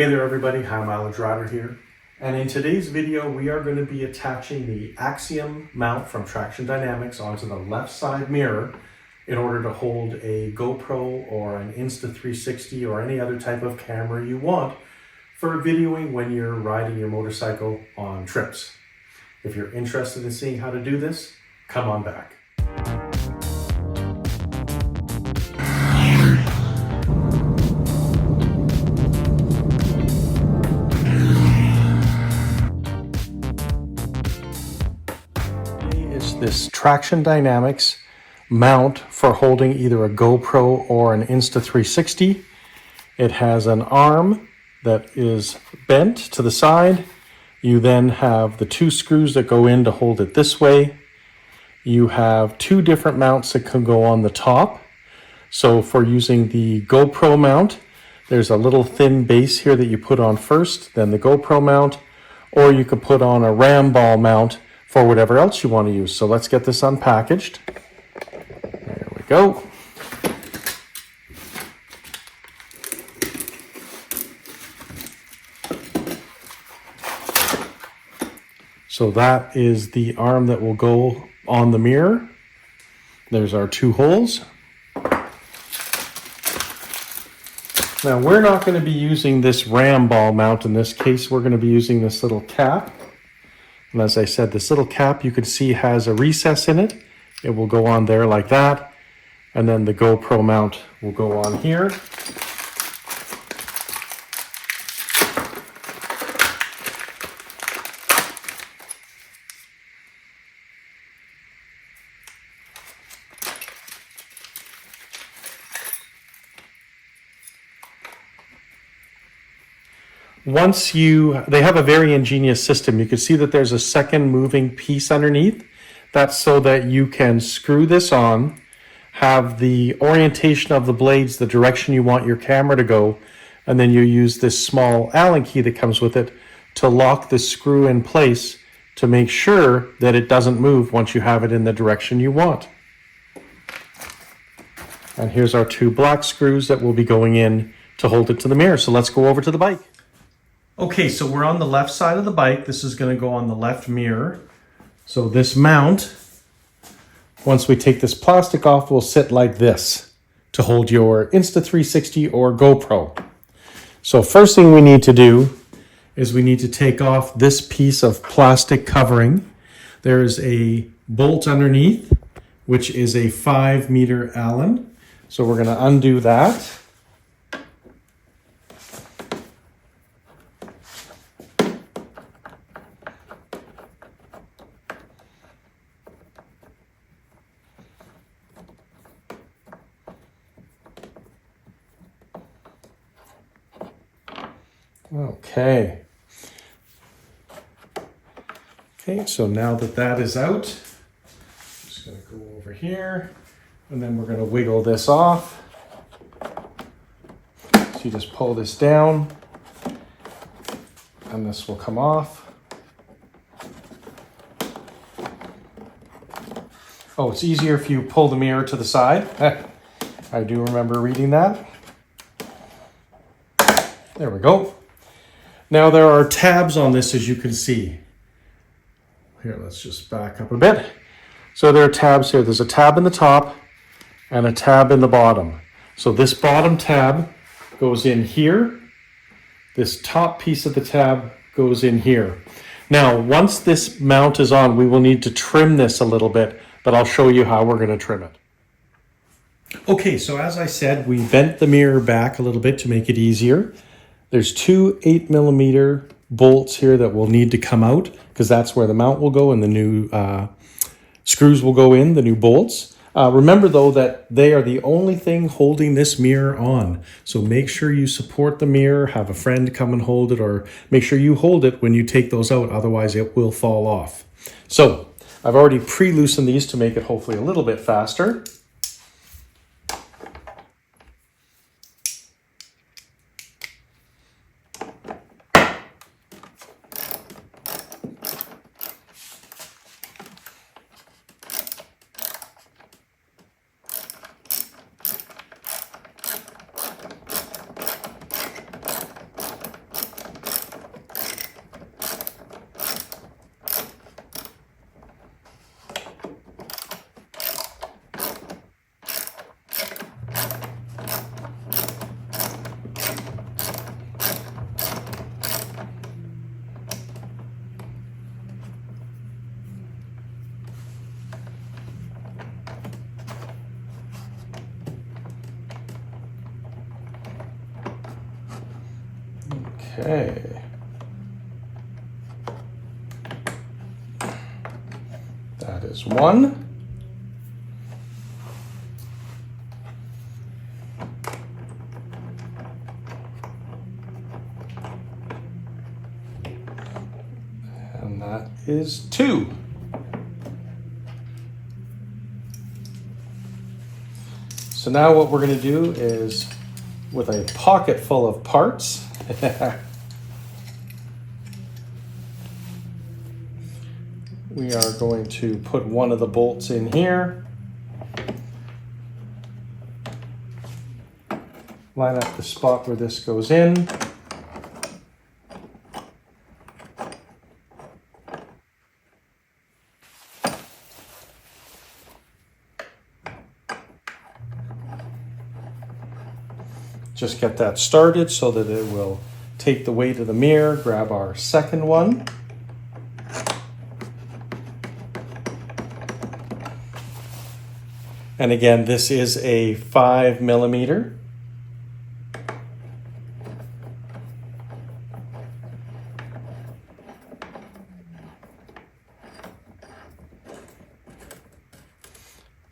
Hey there everybody, High Mileage Rider here. And in today's video, we are going to be attaching the Axxion mount from Traxxion Dynamics onto the left side mirror in order to hold a GoPro or an Insta360 or any other type of camera you want for videoing when you're riding your motorcycle on trips. If you're interested in seeing how to do this, come on back. This Traxxion Dynamics mount for holding either a GoPro or an Insta360. It has an arm that is bent to the side. You then have the two screws that go in to hold it this way. You have two different mounts that can go on the top. So for using the GoPro mount, there's a little thin base here that you put on first, then the GoPro mount, or you could put on a ram ball mount for whatever else you want to use. So let's get this unpackaged. There we go. So that is the arm that will go on the mirror. There's our two holes. Now we're not going to be using this ram ball mount in this case. We're going to be using this little cap. And as I said, this little cap you can see has a recess in it. It will go on there like that. And then the GoPro mount will go on here. They have a very ingenious system. You can see that there's a second moving piece underneath. That's so that you can screw this on, have the orientation of the blades, the direction you want your camera to go, and then you use this small Allen key that comes with it to lock the screw in place to make sure that it doesn't move once you have it in the direction you want. And here's our two black screws that will be going in to hold it to the mirror. So let's go over to the bike. Okay, so we're on the left side of the bike. This is going to go on the left mirror. So this mount, once we take this plastic off, will sit like this to hold your Insta360 or GoPro. So first thing we need to do is we need to take off this piece of plastic covering. There's a bolt underneath, which is a 5-meter Allen. So we're going to undo that. Okay, so now that that is out, I'm just going to go over here, and then we're going to wiggle this off. So you just pull this down, and this will come off. Oh, it's easier if you pull the mirror to the side. I do remember reading that. There we go. Now there are tabs on this, as you can see. Here, let's just back up a bit. So there are tabs here. There's a tab in the top and a tab in the bottom. So this bottom tab goes in here. This top piece of the tab goes in here. Now, once this mount is on, we will need to trim this a little bit, but I'll show you how we're going to trim it. Okay, so as I said, we bent the mirror back a little bit to make it easier. There's two 8mm bolts here that will need to come out because that's where the mount will go and the new screws will go in, the new bolts. Remember though that they are the only thing holding this mirror on. So make sure you support the mirror, have a friend come and hold it, or make sure you hold it when you take those out, otherwise it will fall off. So I've already pre-loosened these to make it hopefully a little bit faster. Okay. That is one. And that is two. So now what we're going to do is, with a pocket full of parts, we are going to put one of the bolts in here, line up the spot where this goes in, just get that started so that it will take the weight of the mirror. Grab our second one. And again, this is a 5mm.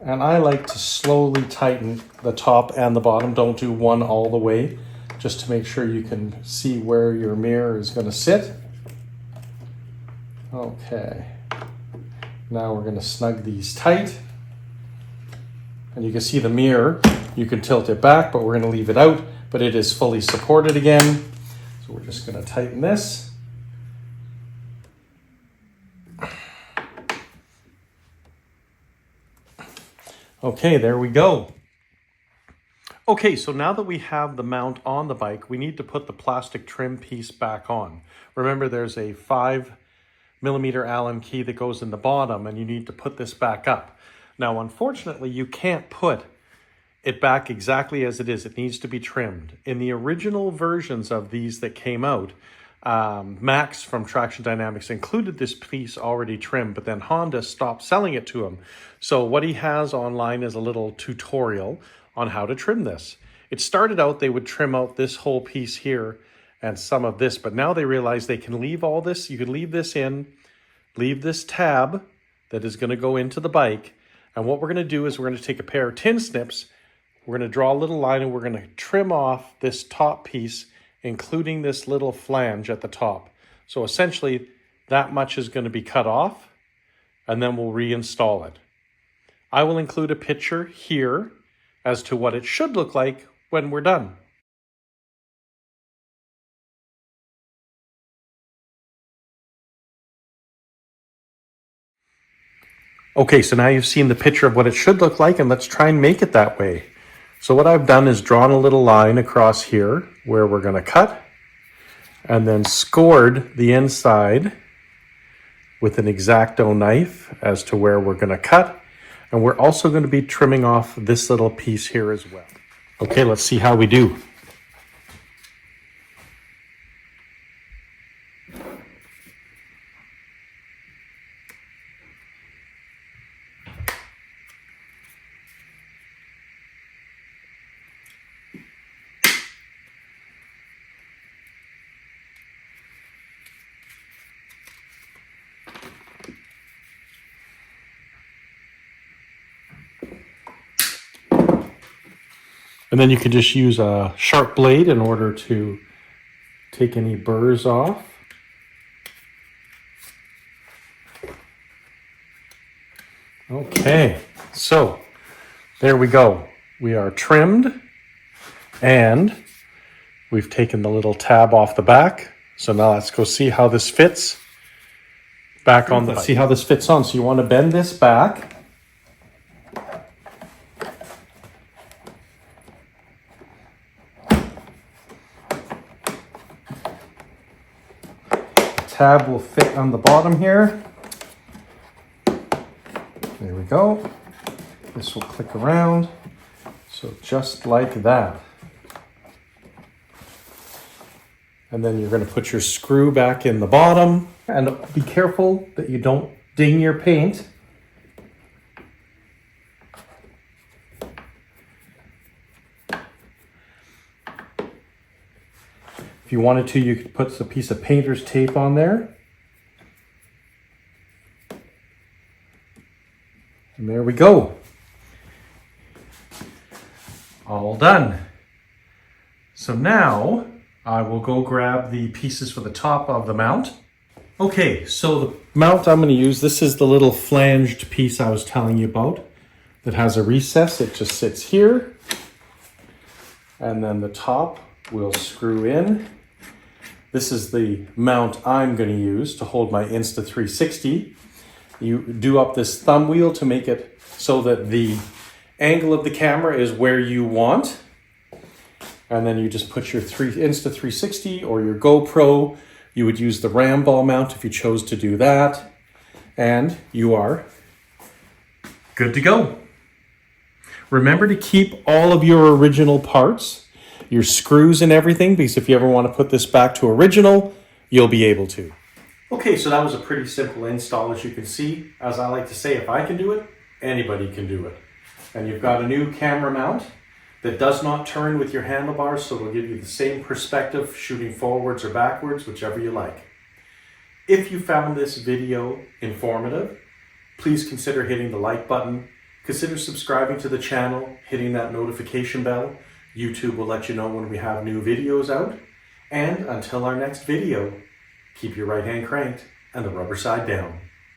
And I like to slowly tighten the top and the bottom. Don't do one all the way, just to make sure you can see where your mirror is going to sit. Okay. Now we're going to snug these tight. And you can see the mirror. You can tilt it back, but we're going to leave it out. But it is fully supported again. So we're just going to tighten this. Okay, there we go. Okay, so now that we have the mount on the bike, we need to put the plastic trim piece back on. Remember, there's a 5mm Allen key that goes in the bottom, and you need to put this back up. Now, unfortunately, you can't put it back exactly as it is. It needs to be trimmed. In the original versions of these that came out, Max from Traxxion Dynamics included this piece already trimmed, but then Honda stopped selling it to him. So what he has online is a little tutorial on how to trim this. It started out they would trim out this whole piece here and some of this, but now they realize they can leave all this. You can leave this in, leave this tab that is going to go into the bike. And what we're going to do is we're going to take a pair of tin snips. We're going to draw a little line and we're going to trim off this top piece, including this little flange at the top. So essentially that much is going to be cut off, and then we'll reinstall it. I will include a picture here as to what it should look like when we're done. Okay, so now you've seen the picture of what it should look like, and let's try and make it that way. So what I've done is drawn a little line across here where we're going to cut, and then scored the inside with an X-Acto knife as to where we're going to cut. And we're also going to be trimming off this little piece here as well. Okay, let's see how we do. And then you can just use a sharp blade in order to take any burrs off. Okay, so there we go. We are trimmed and we've taken the little tab off the back. So now let's go see how this fits back on the bike. Let's see how this fits on. So you want to bend this back. Tab will fit on the bottom here. There we go. This will click around. So just like that. And then you're going to put your screw back in the bottom. And be careful that you don't ding your paint. If you wanted to, you could put a piece of painter's tape on there. And there we go. All done. So now I will go grab the pieces for the top of the mount. Okay, so the mount I'm going to use, this is the little flanged piece I was telling you about that has a recess. It just sits here. And then the top will screw in. This is the mount I'm going to use to hold my Insta360. You do up this thumb wheel to make it so that the angle of the camera is where you want. And then you just put your Insta360 or your GoPro. You would use the ram ball mount if you chose to do that. And you are good to go. Remember to keep all of your original parts, your screws and everything, because if you ever want to put this back to original, you'll be able to. Okay, so that was a pretty simple install, as you can see. As I like to say, if I can do it, anybody can do it. And you've got a new camera mount that does not turn with your handlebars, so it'll give you the same perspective shooting forwards or backwards, whichever you like. If you found this video informative, please consider hitting the like button. Consider subscribing to the channel, hitting that notification bell. YouTube will let you know when we have new videos out. And until our next video, keep your right hand cranked and the rubber side down.